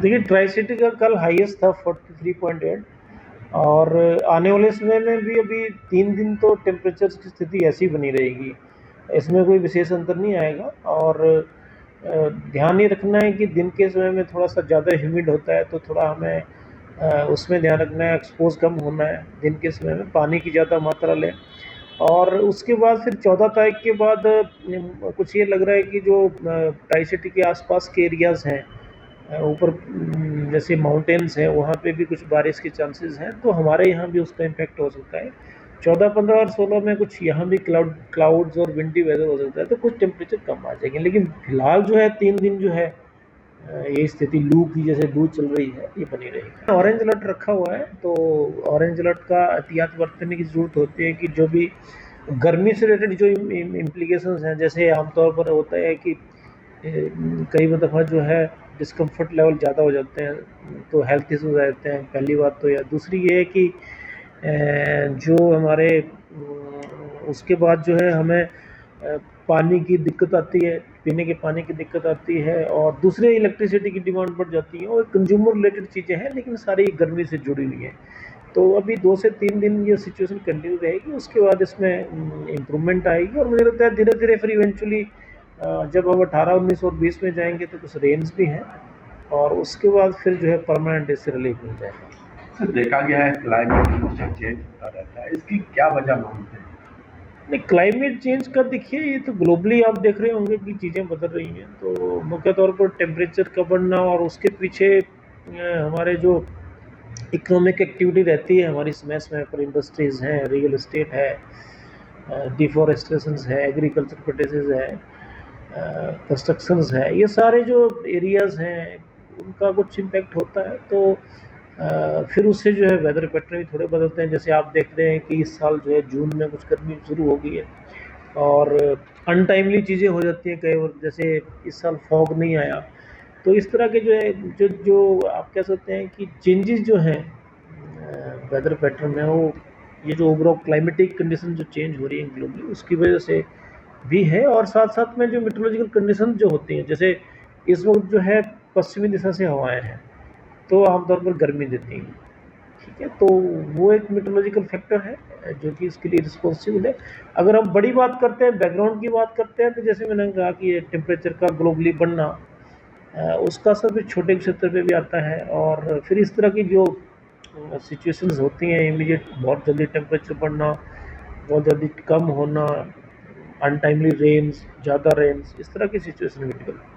देखिए, tri city का कल हाईएस्ट था 43.8। और आने वाले समय में भी अभी 3 दिन तो टेम्परेचर की स्थिति ऐसी बनी रहेगी, इसमें कोई विशेष अंतर नहीं आएगा। और ध्यान ये रखना है कि दिन के समय में थोड़ा सा ज़्यादा ह्यूमिड होता है, तो थोड़ा हमें उसमें ध्यान रखना है, एक्सपोज कम होना है दिन के समय में, पानी की ज़्यादा मात्रा लें। और उसके बाद फिर 14 तारीख के बाद कुछ ये लग रहा है कि जो ट्राई सिटी के आसपास के एरियाज़ हैं, ऊपर जैसे माउंटेन्स हैं, वहाँ पे भी कुछ बारिश के चांसेस हैं, तो हमारे यहाँ भी उसका इम्पैक्ट हो सकता है। 14, 15 और 16 में कुछ यहाँ भी क्लाउड्स और विंडी वेदर हो सकता है, तो कुछ टेम्परेचर कम आ जाएंगे। लेकिन फिलहाल जो है 3 दिन जो है ये स्थिति लू की, जैसे लू चल रही है, ये बनी रहेगी। ऑरेंज अलर्ट रखा हुआ है, तो ऑरेंज अलर्ट का एहतियात बरतने की ज़रूरत होती है कि जो भी गर्मी से रिलेटेड जो इम्प्लीकेशंस हैं, जैसे आमतौर पर होता है कि कई दफ़ा जो है डिस्कम्फर्ट लेवल ज़्यादा हो जाते हैं, तो हेल्थ इश्यूज आ जाते हैं, पहली बात तो। या दूसरी ये है कि जो हमारे उसके बाद जो है हमें पानी की दिक्कत आती है, पीने के पानी की दिक्कत आती है, और दूसरे इलेक्ट्रिसिटी की डिमांड बढ़ जाती है, और कंज्यूमर रिलेटेड चीज़ें हैं, लेकिन सारी गर्मी से जुड़ी हुई हैं। तो अभी 2 से 3 दिन ये सिचुएशन कंटिन्यू रहेगी, उसके बाद इसमें इम्प्रूवमेंट आएगी, और मुझे लगता है धीरे-धीरे फिर इवेंचुअली जब हम 18, 19 और 20 में जाएँगे तो कुछ रेंज भी हैं, और उसके बाद फिर जो है परमानेंट इससे रिलीफ मिल जाएगा। सर, देखा गया है क्लाइमेट चेंज होता रहता है, इसकी क्या वजह मानते हैं? नहीं, क्लाइमेट चेंज का देखिए, ये तो ग्लोबली आप देख रहे होंगे कि चीज़ें बदल रही हैं, तो मुख्य तौर पर टेम्परेचर का बढ़ना, और उसके पीछे हमारे जो इकोनॉमिक एक्टिविटी रहती है हमारी स्मैश में, पर इंडस्ट्रीज़ हैं, रियल एस्टेट है, डिफॉरेस्टेशंस है, एग्रीकल्चर प्रैक्टिसेस है, कंस्ट्रक्शंस है, ये सारे जो एरियाज़ हैं उनका कुछ इम्पैक्ट होता है। तो फिर उससे जो है वेदर पैटर्न भी थोड़े बदलते हैं। जैसे आप देख रहे हैं कि इस साल जो है जून में कुछ गर्मी शुरू हो गई है, और अनटाइमली चीज़ें हो जाती हैं कई बार, जैसे इस साल फॉग नहीं आया। तो इस तरह के जो है जो आप कह सकते हैं कि चेंजेस जो हैं वेदर पैटर्न में, वो ये जो ओवरऑल क्लाइमेटिक कंडीशन जो चेंज हो रही है ग्लोबली, उसकी वजह से भी है। और साथ साथ में जो मेट्रोलॉजिकल कंडीशन जो होती हैं, जैसे इस वक्त जो है पश्चिमी दिशा से हवाएं हैं, तो आमतौर पर गर्मी देती हैं, ठीक है। तो वो एक मेट्रोलॉजिकल फैक्टर है जो कि इसके लिए रिस्पॉन्सिबल है। अगर हम बड़ी बात करते हैं, बैकग्राउंड की बात करते हैं, तो जैसे मैंने कहा कि ये टेम्परेचर का ग्लोबली बढ़ना, उसका असर फिर छोटे क्षेत्र पे भी आता है। और फिर इस तरह की जो सिचुएशंस होती हैं, इमीडिएट बहुत जल्दी टेम्परेचर बढ़ना, बहुत जल्दी कम होना, अनटाइमली रेन्स, ज़्यादा रेन्स, इस तरह की सिचुएशन क्रिटिकल